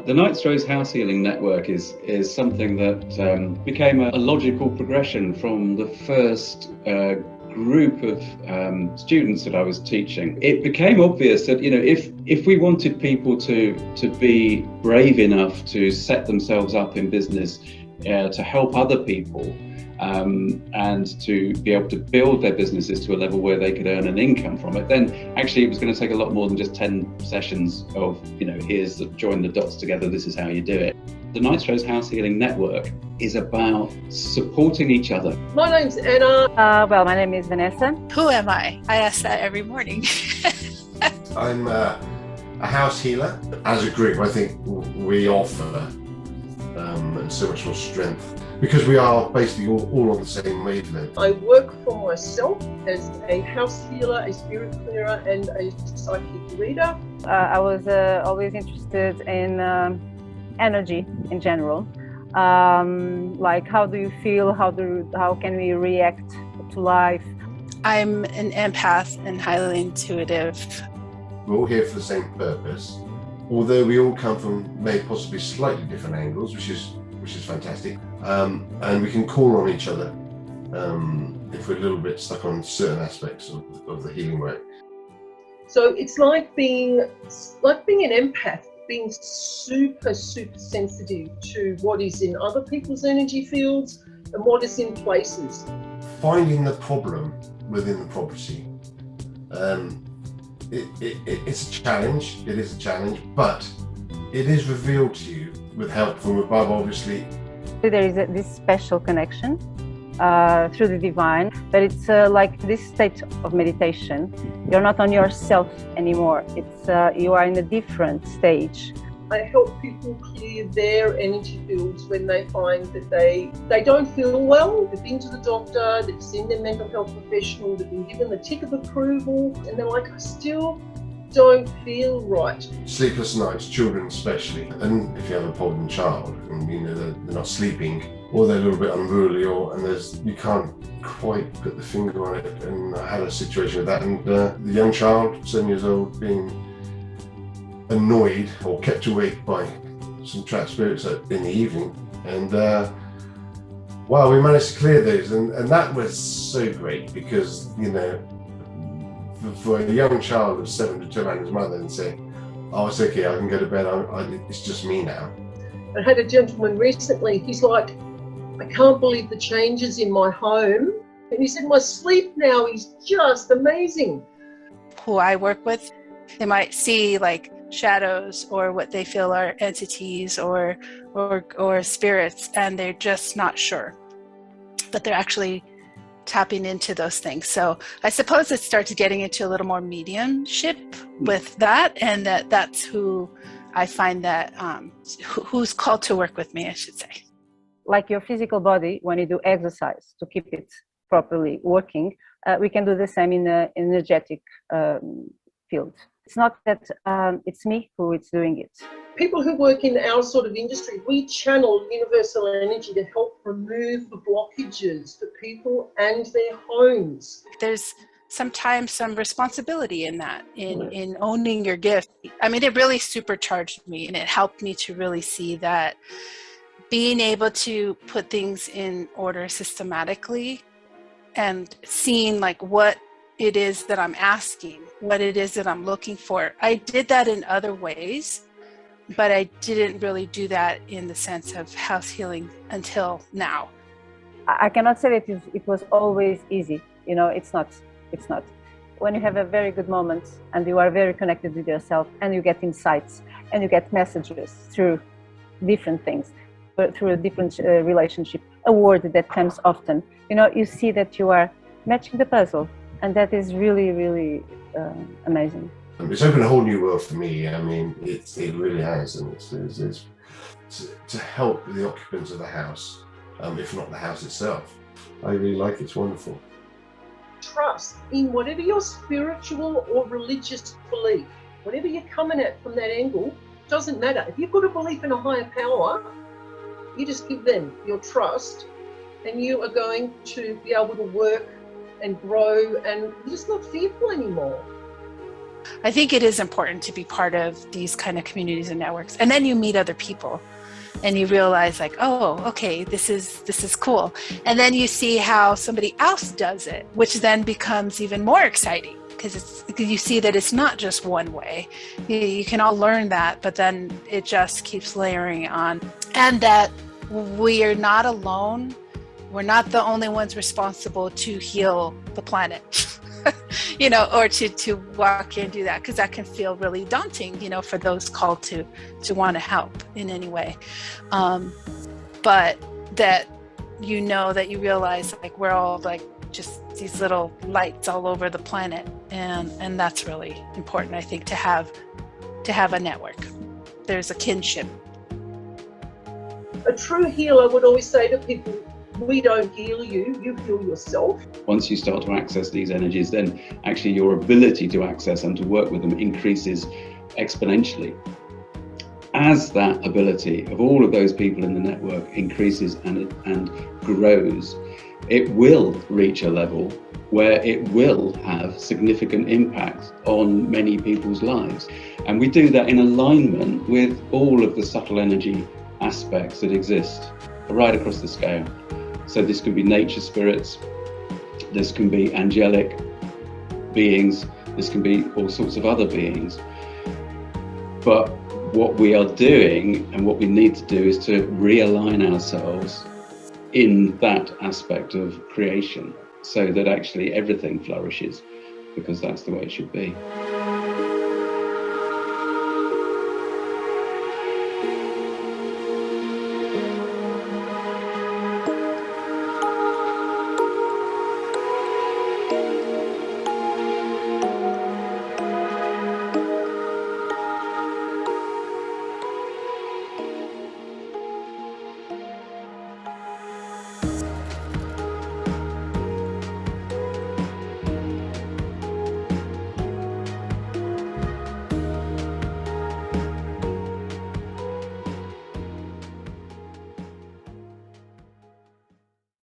The KnightsRose House Healing Network is something that became a logical progression from the first group of students that I was teaching. It became obvious that, if we wanted people to be brave enough to set themselves up in business to help other people, and to be able to build their businesses to a level where they could earn an income from it, then actually it was going to take a lot more than just 10 sessions of, here's join the dots together, this is how you do it. The KnightsRose House Healing Network is about supporting each other. My name's Anna. Well, my name is Vanessa. Who am I? I ask that every morning. I'm a house healer. As a group, I think we offer so much more strength, because we are basically all on the same wavelength. I work for myself as a house healer, a spirit clearer, and a psychic reader. I was always interested in energy in general. Like, how do you feel? How can we react to life? I'm an empath and highly intuitive. We're all here for the same purpose, although we all come from maybe possibly slightly different angles, which is fantastic. And we can call on each other if we're a little bit stuck on certain aspects of the healing work. So it's like being an empath, being super, super sensitive to what is in other people's energy fields and what is in places. Finding the problem within the property. It's a challenge. It is a challenge, but it is revealed to you with help from above, obviously. There is this special connection through the divine, but it's like this state of meditation. You're not on yourself anymore. It's you are in a different stage. I help people clear their energy fields when they find that they don't feel well. They've been to the doctor, they've seen their mental health professional, they've been given the tick of approval, and they're like, I still don't feel right. Sleepless nights, children especially, and if you have a problem child and they're not sleeping, or they're a little bit unruly, and you can't quite put the finger on it. And I had a situation with that, and the young child, 7 years old, being annoyed or kept awake by some trapped spirits in the evening, and wow, we managed to clear those, and that was so great, because for a young child of 7 to turn around to his mother and say, oh, it's okay, I can go to bed, it's just me now. I had a gentleman recently, he's like, I can't believe the changes in my home. And he said, my sleep now is just amazing. Who I work with, they might see like shadows or what they feel are entities or spirits, and they're just not sure, but they're actually tapping into those things. So I suppose it starts getting into a little more mediumship with that, and that's who I find that who's called to work with me, I should say. Like your physical body, when you do exercise to keep it properly working, we can do the same in the energetic field. It's not that it's me who is doing it. People who work in our sort of industry, we channel universal energy to help remove the blockages for people and their homes. There's sometimes some responsibility in that, in owning your gift. I mean, it really supercharged me, and it helped me to really see that being able to put things in order systematically and seeing like what it is that I'm asking, what it is that I'm looking for. I did that in other ways, but I didn't really do that in the sense of house healing until now. I cannot say that it was always easy. It's not. When you have a very good moment and you are very connected with yourself, and you get insights and you get messages through different things, through a different relationship, a word that comes often, you see that you are matching the puzzle, and that is really, really amazing. It's opened a whole new world for me. I mean, it really has, and it's to help the occupants of the house, if not the house itself. I really like it. It's wonderful. Trust in whatever your spiritual or religious belief, whatever you're coming at from that angle, doesn't matter. If you've got a belief in a higher power, you just give them your trust, and you are going to be able to work and grow, and you're just not fearful anymore. I think it is important to be part of these kind of communities and networks. And then you meet other people and you realize like, oh, okay, this is cool. And then you see how somebody else does it, which then becomes even more exciting because you see that it's not just one way. You can all learn that, but then it just keeps layering on. And that we are not alone. We're not the only ones responsible to heal the planet. Or to walk in and do that, because that can feel really daunting, for those called to want to help in any way. But that, that you realize like we're all like just these little lights all over the planet. And that's really important, I think, to have a network. There's a kinship. A true healer would always say to people, we don't heal you, you heal yourself. Once you start to access these energies, then actually your ability to access and to work with them increases exponentially. As that ability of all of those people in the network increases and grows, it will reach a level where it will have significant impact on many people's lives. And we do that in alignment with all of the subtle energy aspects that exist right across the scale. So this can be nature spirits, this can be angelic beings, this can be all sorts of other beings. But what we are doing and what we need to do is to realign ourselves in that aspect of creation so that actually everything flourishes, because that's the way it should be.